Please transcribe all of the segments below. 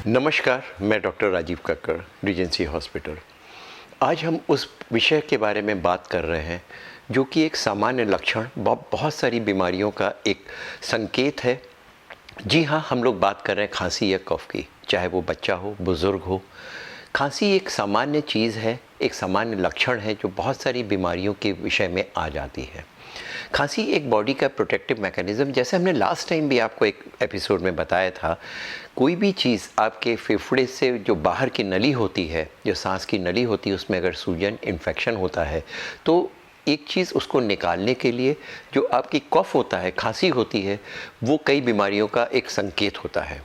नमस्कार, मैं doctor Rajiv Kakkar, Regency hospital. आज हम उस विषय के बारे में बात कर रहे हैं जो कि एक सामान्य लक्षण बहुत सारी बीमारियों का एक संकेत है। जी हाँ, हम लोग बात कर रहे हैं खांसी या कफ की, चाहे वो बच्चा हो, बुज़ुर्ग हो। खांसी एक सामान्य चीज़ है, एक सामान्य लक्षण है जो बहुत सारी बीमारियों के विषय में आ जाती है। खांसी एक बॉडी का प्रोटेक्टिव मैकेनिज़्म, जैसे हमने लास्ट टाइम भी आपको एक एपिसोड में बताया था, कोई भी चीज़ आपके फेफड़े से जो बाहर की नली होती है, जो सांस की नली होती है, उसमें अगर सूजन, इन्फेक्शन होता है तो एक चीज़ उसको निकालने के लिए जो आपकी कफ होता है, खांसी होती है, वो कई बीमारियों का एक संकेत होता है।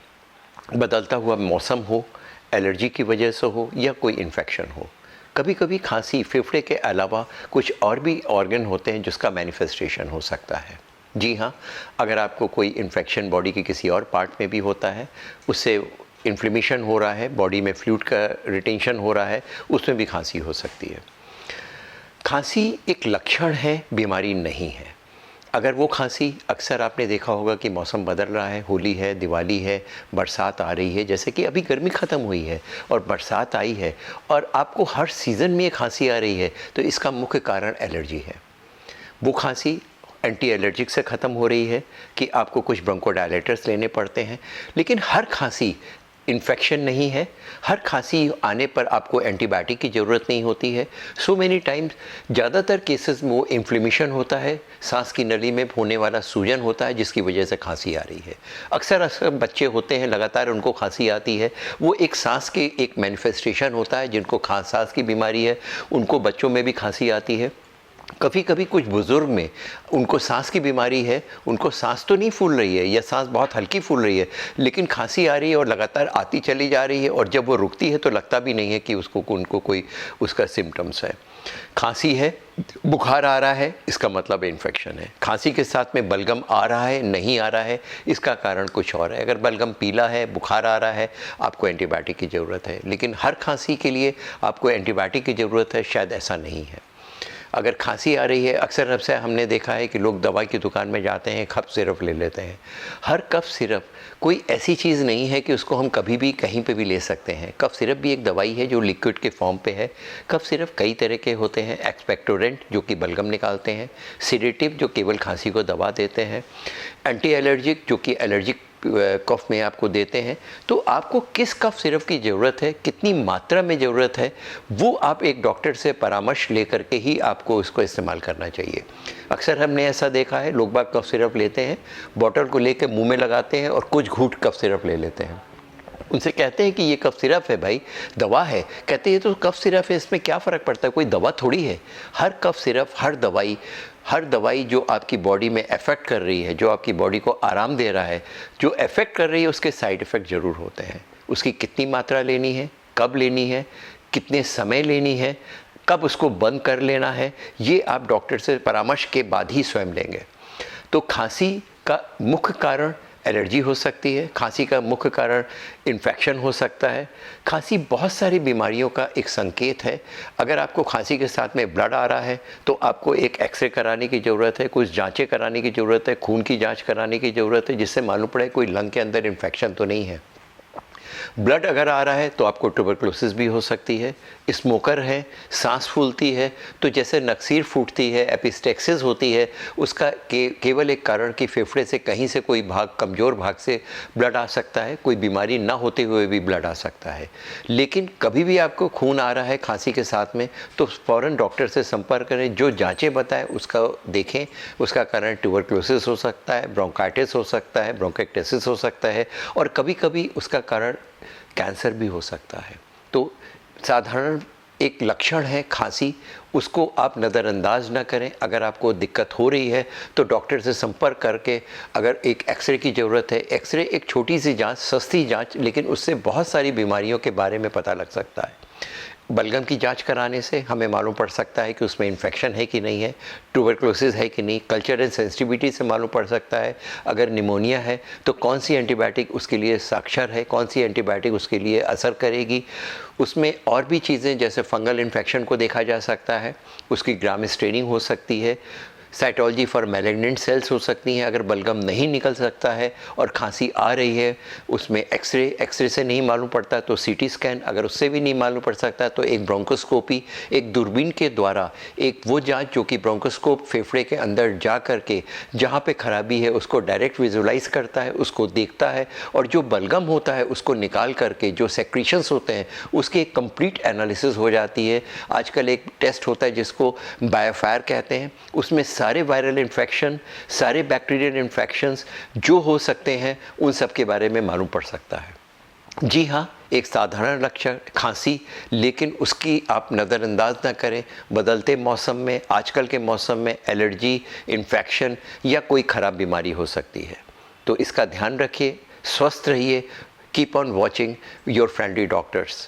बदलता हुआ मौसम हो, एलर्जी की वजह से हो या कोई इन्फेक्शन हो। कभी कभी खांसी फेफड़े के अलावा कुछ और भी ऑर्गन होते हैं जिसका मैनिफेस्टेशन हो सकता है। जी हाँ, अगर आपको कोई इन्फेक्शन बॉडी के किसी और पार्ट में भी होता है, उससे इन्फ्लेमेशन हो रहा है, बॉडी में फ्लूइड का रिटेंशन हो रहा है, उसमें भी खांसी हो सकती है। खांसी एक लक्षण है, बीमारी नहीं है। अगर वो खांसी, अक्सर आपने देखा होगा कि मौसम बदल रहा है, होली है, दिवाली है, बरसात आ रही है, जैसे कि अभी गर्मी ख़त्म हुई है और बरसात आई है और आपको हर सीज़न में ये खांसी आ रही है, तो इसका मुख्य कारण एलर्जी है। वो खांसी एंटी एलर्जिक से ख़त्म हो रही है कि आपको कुछ ब्रोंकोडायलेटर्स लेने पड़ते हैं, लेकिन हर खांसी इन्फेक्शन नहीं है। हर खांसी आने पर आपको एंटीबायोटिक की ज़रूरत नहीं होती है। सो मेनी टाइम्स, ज़्यादातर केसेस में वो इन्फ्लेमेशन होता है, सांस की नली में होने वाला सूजन होता है जिसकी वजह से खांसी आ रही है। अक्सर बच्चे होते हैं, लगातार उनको खांसी आती है, वो एक सांस के एक मैनिफेस्टेशन होता है। जिनको सांस की बीमारी है उनको बच्चों में भी खांसी आती है। कभी कभी कुछ बुज़ुर्ग में उनको सांस की बीमारी है, उनको सांस तो नहीं फूल रही है या सांस बहुत हल्की फूल रही है, लेकिन खांसी आ रही है और लगातार आती चली जा रही है, और जब वो रुकती है तो लगता भी नहीं है कि उनको कोई उसका सिम्टम्स है। खांसी है, बुखार आ रहा है, इसका मतलब इन्फेक्शन है। खांसी के साथ में बलगम आ रहा है, नहीं आ रहा है, इसका कारण कुछ और है। अगर बलगम पीला है, बुखार आ रहा है, आपको एंटीबायोटिक की ज़रूरत है, लेकिन हर खांसी के लिए आपको एंटीबायोटिक की ज़रूरत है, शायद ऐसा नहीं है। अगर खांसी आ रही है, अक्सर हमने देखा है कि लोग दवा की दुकान में जाते हैं, कफ सिरप ले लेते हैं। हर कफ सिरप कोई ऐसी चीज़ नहीं है कि उसको हम कभी भी कहीं पे भी ले सकते हैं। कफ सिरप भी एक दवाई है जो लिक्विड के फॉर्म पे है। कफ सिरप कई तरह के होते हैं। एक्सपेक्टोरेंट जो कि बलगम निकालते हैं, सिडेटिव जो केवल खांसी को दबा देते हैं, एंटी एलर्जिक जो कि एलर्जिक कफ में आपको देते हैं। तो आपको किस कफ सिरप की ज़रूरत है, कितनी मात्रा में ज़रूरत है, वो आप एक डॉक्टर से परामर्श लेकर के ही आपको इसको इस्तेमाल करना चाहिए। अक्सर हमने ऐसा देखा है, लोग बाग कफ सिरप लेते हैं, बॉटल को लेकर मुंह में लगाते हैं और कुछ घूंट कफ सिरप ले लेते हैं। उनसे कहते हैं कि ये कफ सिरप है भाई, दवा है। कहते हैं ये तो कफ सिरप है, इसमें क्या फ़र्क पड़ता है, कोई दवा थोड़ी है। हर कफ सिरप, हर दवाई जो आपकी बॉडी में अफेक्ट कर रही है, जो आपकी बॉडी को आराम दे रहा है, जो अफेक्ट कर रही है, उसके साइड इफ़ेक्ट ज़रूर होते हैं। उसकी कितनी मात्रा लेनी है, कब लेनी है, कितने समय लेनी है, कब उसको बंद कर लेना है, ये आप डॉक्टर से परामर्श के बाद ही स्वयं लेंगे। तो खांसी का मुख्य कारण एलर्जी हो सकती है, खांसी का मुख्य कारण इन्फेक्शन हो सकता है। खांसी बहुत सारी बीमारियों का एक संकेत है। अगर आपको खांसी के साथ में ब्लड आ रहा है तो आपको एक एक्सरे कराने की ज़रूरत है, कुछ जांचें कराने की ज़रूरत है, खून की जांच कराने की ज़रूरत है, जिससे मालूम पड़े कोई लंग के अंदर इन्फेक्शन तो नहीं है। ब्लड अगर आ रहा है तो आपको ट्यूबरकुलोसिस भी हो सकती है। स्मोकर है, सांस फूलती है, तो जैसे नक्सीर फूटती है, एपिस्टेक्सिस होती है, उसका केवल एक कारण कि फेफड़े से कहीं से कोई भाग, कमज़ोर भाग से ब्लड आ सकता है। कोई बीमारी ना होते हुए भी ब्लड आ सकता है। लेकिन कभी भी आपको खून आ रहा है खांसी के साथ में तो फ़ौरन डॉक्टर से संपर्क करें, जो जाँचें बताएं उसका देखें। उसका कारण ट्यूबरकुलोसिस हो सकता है, ब्रोंकाइटिस हो सकता है, ब्रोंकाइटिस हो सकता है, और कभी कभी उसका कारण कैंसर भी हो सकता है। तो साधारण एक लक्षण है खांसी, उसको आप नज़रअंदाज ना करें। अगर आपको दिक्कत हो रही है तो डॉक्टर से संपर्क करके, अगर एक एक्सरे की ज़रूरत है, एक्सरे एक छोटी सी जांच, सस्ती जांच, लेकिन उससे बहुत सारी बीमारियों के बारे में पता लग सकता है। बलगम की जांच कराने से हमें मालूम पड़ सकता है कि उसमें इन्फेक्शन है कि नहीं है, ट्यूबरकुलोसिस है कि नहीं। कल्चर एंड सेंसिटिविटी से मालूम पड़ सकता है। अगर निमोनिया है तो कौन सी एंटीबायोटिक उसके लिए साक्षर है, कौन सी एंटीबायोटिक उसके लिए असर करेगी। उसमें और भी चीज़ें जैसे फंगल इन्फेक्शन को देखा जा सकता है, उसकी ग्राम स्टेनिंग हो सकती है। साइटोलॉजी फॉर मैलिग्नेंट सेल्स हो सकती हैं अगर बलगम नहीं निकल सकता है और खांसी आ रही है, उसमें एक्सरे से नहीं मालूम पड़ता तो सीटी स्कैन, अगर उससे भी नहीं मालूम पड़ सकता तो एक ब्रोंकोस्कोपी, एक दूरबीन के द्वारा एक वो जांच जो कि ब्रोंकोस्कोप फेफड़े के अंदर जा करके जहाँ पे खराबी है उसको डायरेक्ट विजुलाइज करता है, उसको देखता है और जो बलगम होता है उसको निकाल करके जो सेक्रीशंस होते हैं उसकी एक कंप्लीट एनालिसिस हो जाती है। आजकल एक टेस्ट होता है जिसको बायोफायर कहते हैं, उसमें सारे वायरल इन्फेक्शन, सारे बैक्टीरियल इन्फेक्शंस जो हो सकते हैं उन सब के बारे में मालूम पड़ सकता है। जी हाँ, एक साधारण लक्षण खांसी, लेकिन उसकी आप नज़रअंदाज ना करें। बदलते मौसम में, आजकल के मौसम में एलर्जी, इन्फेक्शन या कोई ख़राब बीमारी हो सकती है, तो इसका ध्यान रखिए, स्वस्थ रहिए। Keep on watching your friendly doctors.